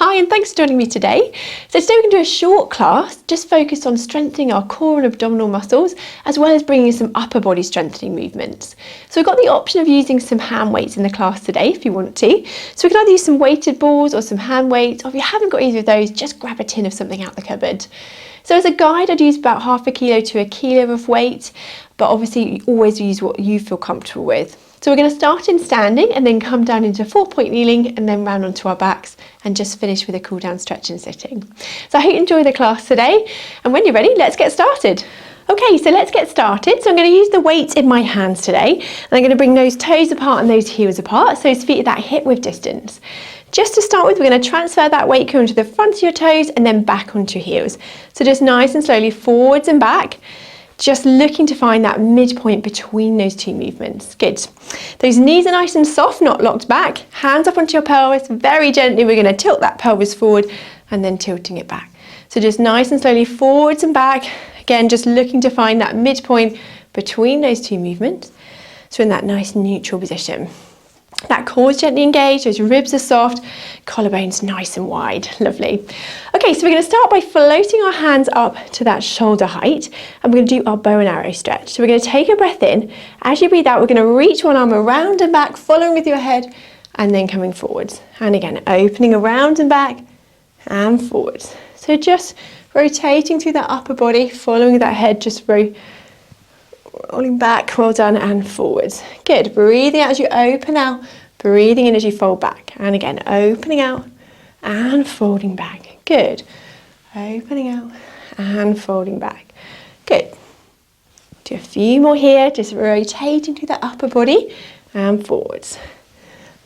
Hi, and thanks for joining me today. So today we're going to do a short class just focused on strengthening our core and abdominal muscles, as well as bringing some upper body strengthening movements. So we've got the option of using some hand weights in the class today if you want to. So we can either use some weighted balls or some hand weights, or if you haven't got either of those, just grab a tin of something out the cupboard. So as a guide, I'd use about 1/2 kilo to 1 kilo of weight, but obviously you always use what you feel comfortable with. So we're going to start in standing and then come down into 4-point kneeling and then round onto our backs and just finish with a cool down stretch and sitting. So I hope you enjoy the class today, and when you're ready, let's get started. Okay, so let's get started. So I'm going to use the weights in my hands today, and I'm going to bring those toes apart and those heels apart, so those feet at that hip width distance. Just to start with, we're going to transfer that weight onto the front of your toes and then back onto your heels. So just nice and slowly forwards and back, just looking to find that midpoint between those two movements. Good. Those knees are nice and soft, not locked back. Hands up onto your pelvis. Very gently, we're going to tilt that pelvis forward and then tilting it back. So just nice and slowly forwards and back. Again, just looking to find that midpoint between those two movements. So in that nice neutral position. That core is gently engaged, those ribs are soft, collarbones nice and wide. Lovely. Okay, so we're going to start by floating our hands up to that shoulder height, and we're going to do our bow and arrow stretch. So we're going to take a breath in. As you breathe out, we're going to reach one arm around and back, following with your head, and then coming forwards. And again, opening around and back and forwards. So just rotating through that upper body, following that head, just rolling back, well done, and forwards. Good. Breathing out as you open out, breathing in as you fold back. And again, opening out and folding back. Good. Opening out and folding back. Good. Do a few more here, just rotating through that upper body and forwards.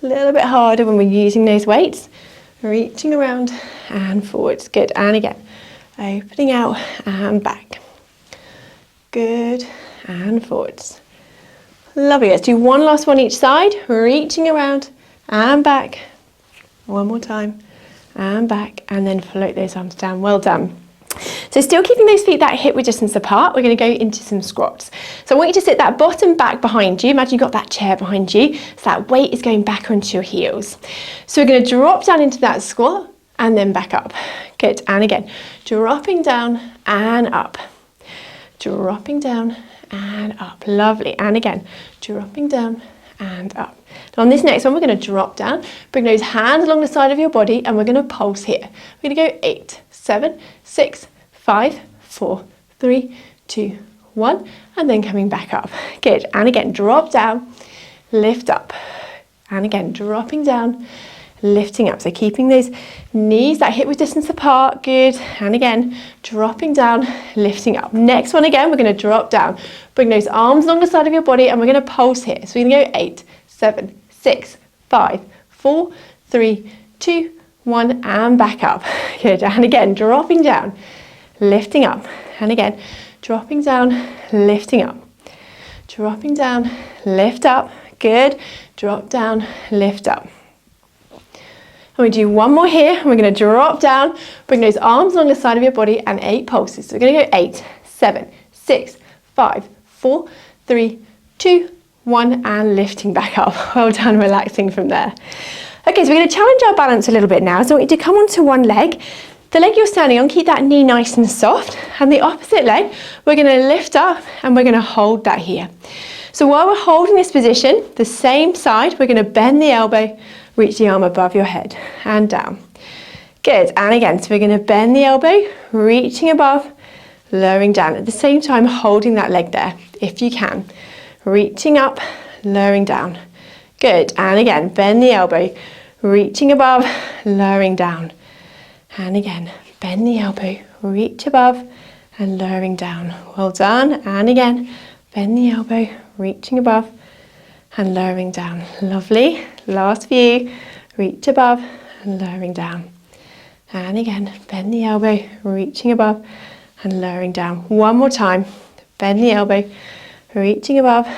A little bit harder when we're using those weights. Reaching around and forwards. Good. And again, opening out and back. Good. And forwards. Lovely. Let's do one last one each side. Reaching around and back. One more time. And back. And then float those arms down. Well done. So still keeping those feet that hip width distance apart, we're going to go into some squats. So I want you to sit that bottom back behind you. Imagine you've got that chair behind you. So that weight is going back onto your heels. So we're going to drop down into that squat and then back up. Good. And again, dropping down and up. Dropping down and up. Lovely. And again, dropping down and up. Now on this next one, we're going to drop down, bring those hands along the side of your body, and we're going to pulse here. We're going to go 8, 7, 6, 5, 4, 3, 2, 1, and then coming back up. Good. And again, drop down, lift up. And again, dropping down, lifting up. So keeping those knees that hip width distance apart. Good. And again, dropping down, lifting up. Next one again, we're going to drop down. Bring those arms along the side of your body, and we're going to pulse here. So we're going to go 8, 7, 6, 5, 4, 3, 2, 1, and back up. Good. And again, dropping down, lifting up. And again, dropping down, lifting up. Dropping down, lift up. Good. Drop down, lift up. And we do one more here. We're going to drop down, bring those arms along the side of your body, and 8 pulses. So we're going to go 8, 7, 6, 5, 4, 3, 2, 1, and lifting back up. Well done, relaxing from there. Okay, so we're going to challenge our balance a little bit now. So I want you to come onto one leg. The leg you're standing on, keep that knee nice and soft. And the opposite leg, we're going to lift up and we're going to hold that here. So while we're holding this position, the same side, we're going to bend the elbow, reach the arm above your head and down. Good. And again, so we're going to bend the elbow, reaching above, lowering down. At the same time, holding that leg there, if you can. Reaching up, lowering down. Good. And again, bend the elbow, reaching above, lowering down. And again, bend the elbow, reach above and lowering down. Well done. And again, bend the elbow, reaching above and lowering down. Lovely. Last few. Reach above and lowering down. And again, bend the elbow, reaching above and lowering down. One more time. Bend the elbow, reaching above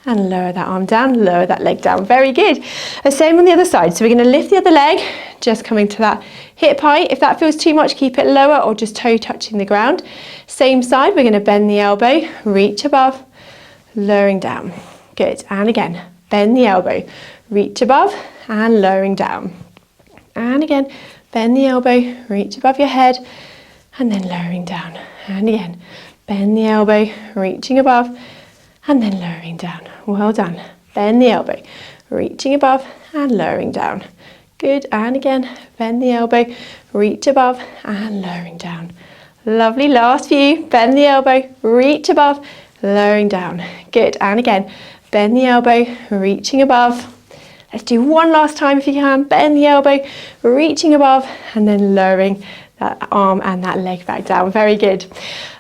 and lower that arm down, lower that leg down. Very good. The same on the other side. So we're going to lift the other leg, just coming to that hip height. If that feels too much, keep it lower or just toe touching the ground. Same side, we're going to bend the elbow, reach above, lowering down. Good. And again, bend the elbow, reach above and lowering down. and again. Bend the elbow, reach above your head, and then lowering down. And again, bend the elbow, reaching above, and then lowering down. Well done. Bend the elbow, reaching above and lowering down. Good, and again, bend the elbow, reach above and lowering down. Lovely, last few. Bend the elbow, reach above, lowering down. Good, and again, bend the elbow, reaching above. Let's do one last time if you can. Bend the elbow, reaching above, and then lowering that arm and that leg back down. Very good.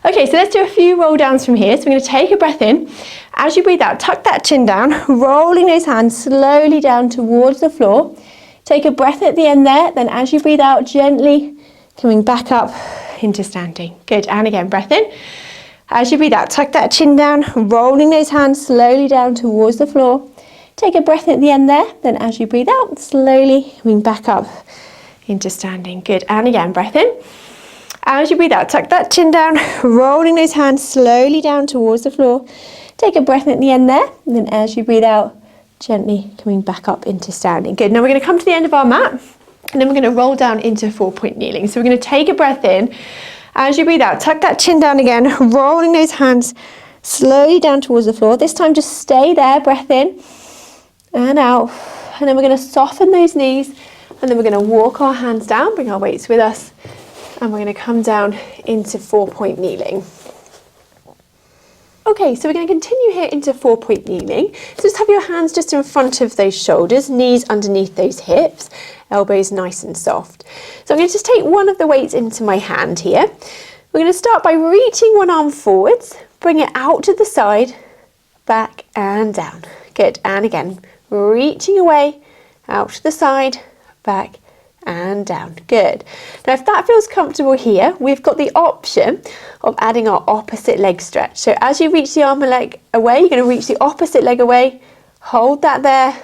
Okay, so let's do a few roll downs from here. So we're going to take a breath in. As you breathe out, tuck that chin down, rolling those hands slowly down towards the floor. Take a breath at the end there. Then as you breathe out, gently coming back up into standing. Good, and again, breath in. As you breathe out, tuck that chin down, rolling those hands slowly down towards the floor. Take a breath at the end there. Then as you breathe out, slowly coming back up into standing. Good, and again, breath in. As you breathe out, tuck that chin down, rolling those hands slowly down towards the floor. Take a breath at the end there. And then as you breathe out, gently coming back up into standing. Good, now we're going to come to the end of our mat, and then we're going to roll down into 4-point kneeling. So we're going to take a breath in. As you breathe out, tuck that chin down again, rolling those hands slowly down towards the floor. This time just stay there, breath in and out. And then we're going to soften those knees, and then we're going to walk our hands down, bring our weights with us, and we're going to come down into 4-point kneeling. Okay, so we're going to continue here into 4-point kneeling. So just have your hands just in front of those shoulders, knees underneath those hips, elbows nice and soft. So I'm going to just take one of the weights into my hand here. We're going to start by reaching one arm forwards, bring it out to the side, back and down. Good, and again, reaching away, out to the side, back and down. Good. Now if that feels comfortable here, we've got the option of adding our opposite leg stretch. So as you reach the arm and leg away, you're going to reach the opposite leg away, hold that there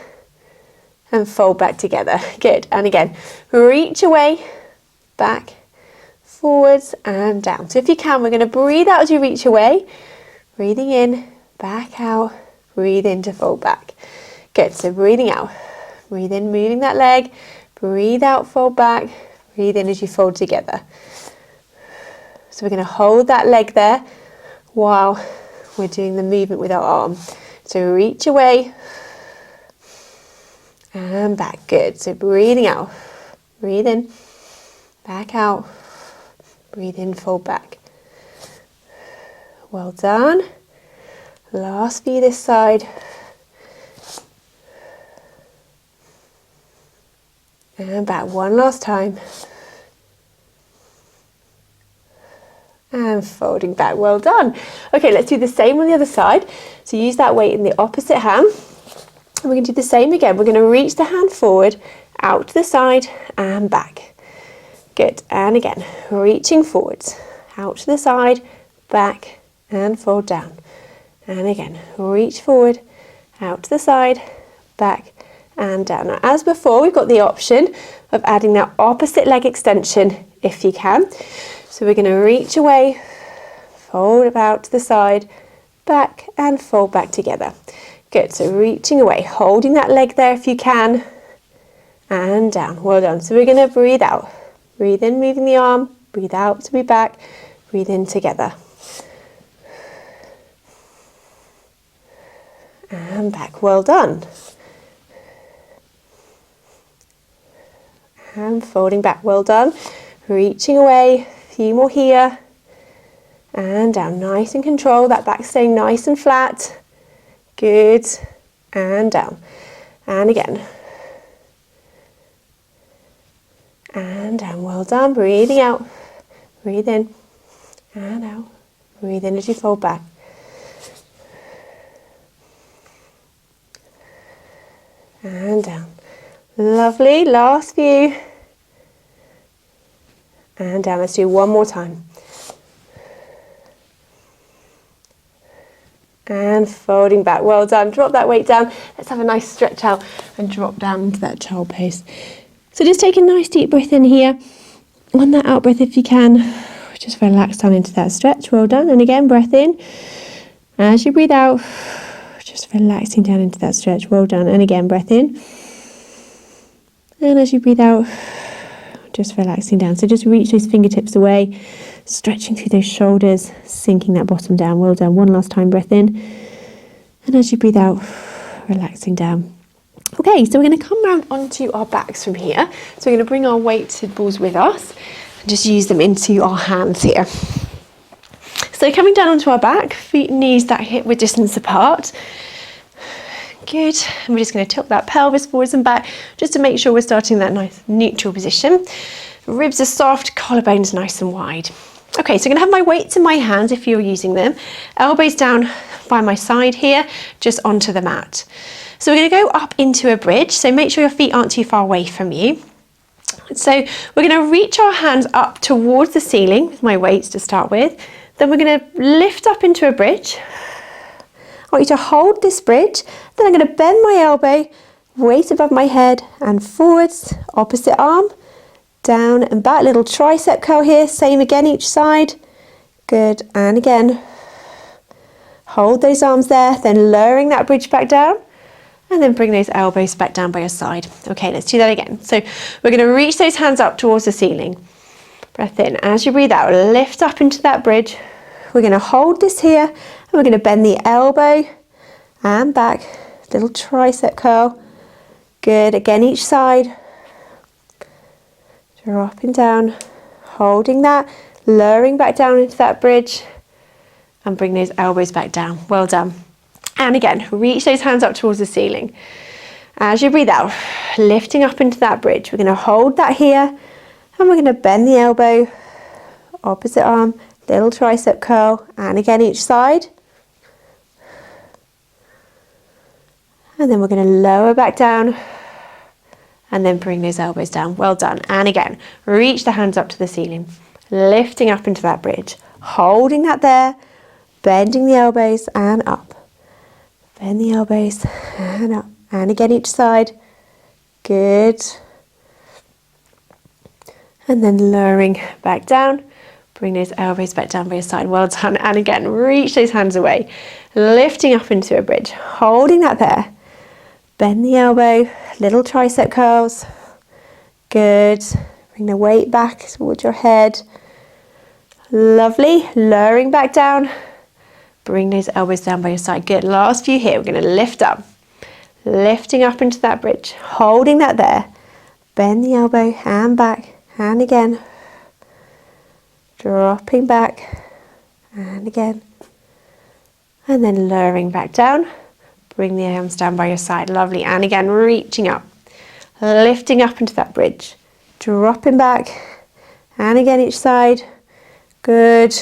and fold back together. Good, and again, reach away, back, forwards and down. So if you can, we're going to breathe out as you reach away, breathing in, back out, breathe in to fold back. Good, so breathing out, breathe in, moving that leg, breathe out, fold back, breathe in as you fold together. So we're going to hold that leg there while we're doing the movement with our arm. So reach away and back. Good. So breathing out, breathe in, back out, breathe in, fold back. Well done. Last few this side. And back one last time. And folding back. Well done. Okay, let's do the same on the other side. So use that weight in the opposite hand. And we're going to do the same again. We're going to reach the hand forward, out to the side and back. Good. And again, reaching forwards, out to the side, back and fold down. And again, reach forward, out to the side, back and down. Now, as before, we've got the option of adding that opposite leg extension if you can. So we're going to reach away, fold about to the side, back and fold back together. Good, so reaching away, holding that leg there if you can, and down. Well done. So we're going to breathe out. Breathe in, moving the arm, breathe out to be back, breathe in together. And back, well done. And folding back, well done. Reaching away, a few more here. And down, nice and control, that back staying nice and flat. Good, and down. And again. And down, well done. Breathing out, breathe in, and out. Breathe in as you fold back. And down. Lovely, last few. And down, let's do one more time. And folding back, well done. Drop that weight down. Let's have a nice stretch out and drop down into that child pose. So just take a nice deep breath in here. On that out breath if you can, just relax down into that stretch. Well done. And again, breath in. As you breathe out, just relaxing down into that stretch. Well done. And again, breath in. And as you breathe out, just relaxing down. So just reach those fingertips away, stretching through those shoulders, sinking that bottom down. Well done. One last time, breath in. And as you breathe out, relaxing down. Okay, so we're going to come round onto our backs from here. So we're going to bring our weighted balls with us and just use them into our hands here. So coming down onto our back, feet and knees that hip width distance apart. Good. And we're just going to tilt that pelvis forwards and back just to make sure we're starting that nice neutral position. Ribs are soft, collarbones nice and wide. Okay, so I'm going to have my weights in my hands if you're using them. Elbows down by my side here, just onto the mat. So we're going to go up into a bridge, so make sure your feet aren't too far away from you. So we're going to reach our hands up towards the ceiling with my weights to start with. Then we're going to lift up into a bridge. I want you to hold this bridge. Then I'm going to bend my elbow, weight above my head and forwards, opposite arm, down and back, little tricep curl here, same again each side. Good, and again. Hold those arms there, then lowering that bridge back down. And then bring those elbows back down by your side. Okay, let's do that again. So we're going to reach those hands up towards the ceiling. Breath in. As you breathe out, lift up into that bridge. We're going to hold this here and we're going to bend the elbow and back. Little tricep curl. Good. Again, each side. Dropping down, holding that, lowering back down into that bridge and bring those elbows back down. Well done. And again, reach those hands up towards the ceiling. As you breathe out, lifting up into that bridge, we're going to hold that here and we're going to bend the elbow, opposite arm, little tricep curl, and again each side. And then we're going to lower back down and then bring those elbows down. Well done. And again, reach the hands up to the ceiling, lifting up into that bridge, holding that there, bending the elbows and up. Bend the elbows and up. And again each side. Good. And then lowering back down. Bring those elbows back down by your side. Well done. And again, reach those hands away. Lifting up into a bridge. Holding that there. Bend the elbow. Little tricep curls. Good. Bring the weight back towards your head. Lovely. Lowering back down. Bring those elbows down by your side. Good. Last few here. We're going to lift up. Lifting up into that bridge. Holding that there. Bend the elbow and back. And again. Dropping back. And again. And then lowering back down. Bring the arms down by your side. Lovely. And again, reaching up. Lifting up into that bridge. Dropping back. And again each side. Good.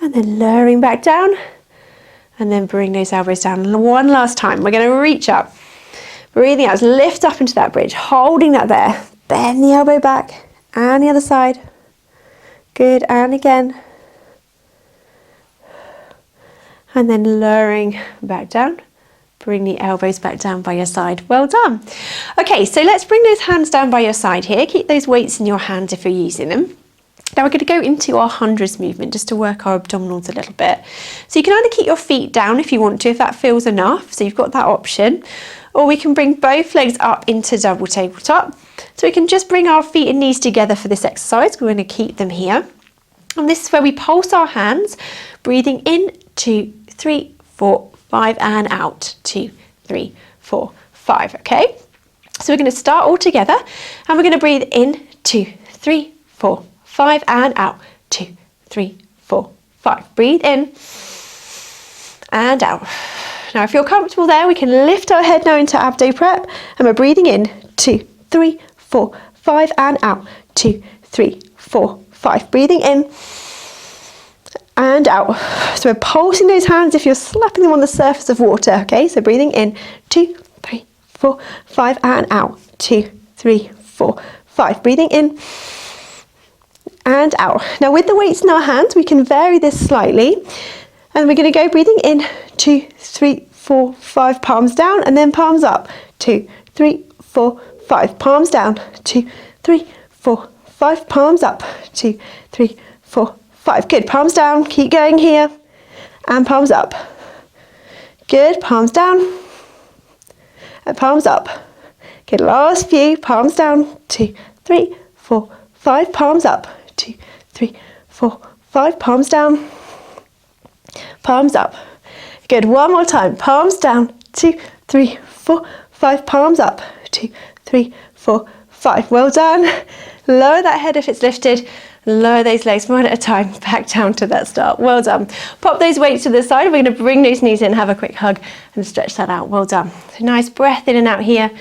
And then lowering back down. And then bring those elbows down one last time. We're going to reach up. Breathing out. Lift up into that bridge. Holding that there. Bend the elbow back. And the other side. Good. And again. And then lowering back down. Bring the elbows back down by your side. Well done. Okay, so let's bring those hands down by your side here. Keep those weights in your hands if you're using them. Now we're going to go into our hundreds movement just to work our abdominals a little bit. So you can either keep your feet down if you want to, if that feels enough. So you've got that option. Or we can bring both legs up into double tabletop. So we can just bring our feet and knees together for this exercise. We're going to keep them here. And this is where we pulse our hands, breathing in, 2, 3, 4, 5, and out. 2, 3, 4, 5. Okay? So we're going to start all together and we're going to breathe in, 2, 3, 4, 5, and out. 2, 3, 4, 5. Breathe in and out. Now, if you're comfortable there, we can lift our head now into abdo prep and we're breathing in, 2, 3, 4, 5, and out. 2, 3, 4, 5. Breathing in and out. So we're pulsing those hands if you're slapping them on the surface of water. Okay, so breathing in, 2, 3, 4, 5, and out. 2, 3, 4, 5. Breathing in and out. Now with the weights in our hands, we can vary this slightly. And we're going to go breathing in, 2, 3, 4, 5, palms down, and then palms up. 2, 3, 4, 5, palms down. 2, 3, 4, 5, palms up. 2, 3, 4, 5. Good. Palms down. Keep going here. And palms up. Good. Palms down. and palms up. Okay, last few, palms down, 2, 3, 4, 5, palms up, 2, 3, 4, 5, palms down, palms up. Good, one more time, palms down, 2, 3, 4, 5, palms up, 2, 3, 4, 5, well done. Lower that head if it's lifted, lower those legs one at a time, back down to that start, well done. Pop those weights to the side, we're going to bring those knees in, have a quick hug and stretch that out, well done. So nice breath in and out here.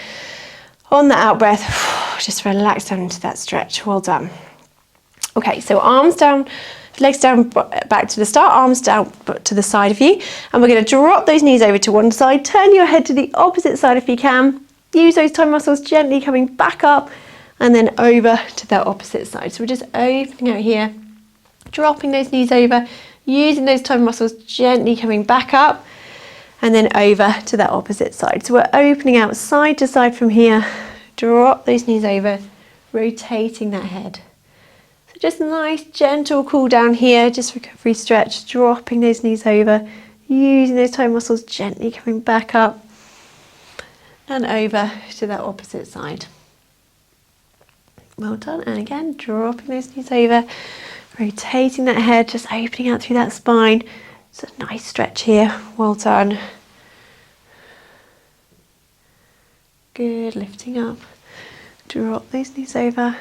On the out breath, just relax down into that stretch, well done. Okay, so arms down, legs down, back to the start, arms down to the side of you, and we're going to drop those knees over to one side, turn your head to the opposite side if you can, use those toe muscles gently coming back up, and then over to that opposite side. So we're just opening out here, dropping those knees over, using those toe muscles gently coming back up, and then over to that opposite side. So we're opening out side to side from here, drop those knees over, rotating that head. So just a nice gentle cool down here, just recovery stretch, dropping those knees over, using those toe muscles gently coming back up and over to that opposite side. Well done, and again, dropping those knees over, rotating that head, just opening out through that spine. It's a nice stretch here, well done. Good, lifting up, drop those knees over,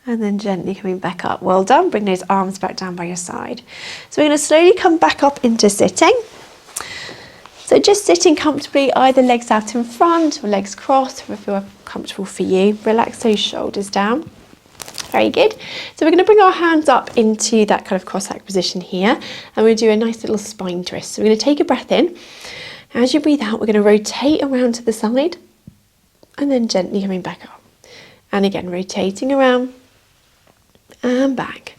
and then gently coming back up, well done. Bring those arms back down by your side. So we're going to slowly come back up into sitting. So just sitting comfortably, either legs out in front or legs crossed, if you're comfortable for you. Relax those shoulders down. Very good. So we're going to bring our hands up into that kind of cross-legged position here, and we're going to do a nice little spine twist. So we're going to take a breath in. As you breathe out, we're going to rotate around to the side and then gently coming back up. And again, rotating around and back.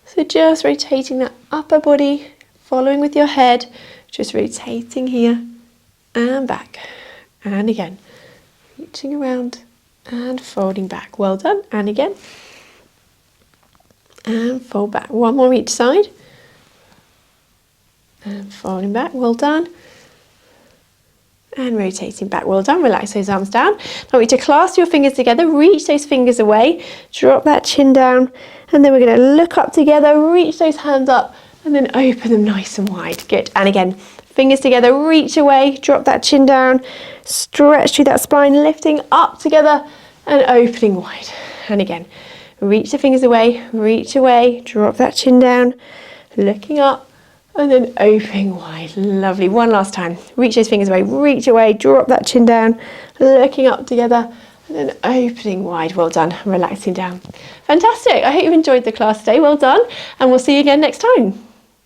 So just rotating that upper body, following with your head, just rotating here and back. And again, reaching around and folding back. Well done. And again. And fold back. One more each side. And folding back. Well done. And rotating back. Well done. Relax those arms down. Now I want you to clasp your fingers together. Reach those fingers away. Drop that chin down. And then we're going to look up together. Reach those hands up. And then open them nice and wide. Good. And again, fingers together. Reach away. Drop that chin down. Stretch through that spine. Lifting up together. And opening wide. And again, reach the fingers away. Reach away. Drop that chin down. Looking up. And then opening wide. Lovely. One last time. Reach those fingers away. Reach away. Drop that chin down. Looking up together. And then opening wide. Well done. Relaxing down. Fantastic. I hope you've enjoyed the class today. Well done. And we'll see you again next time.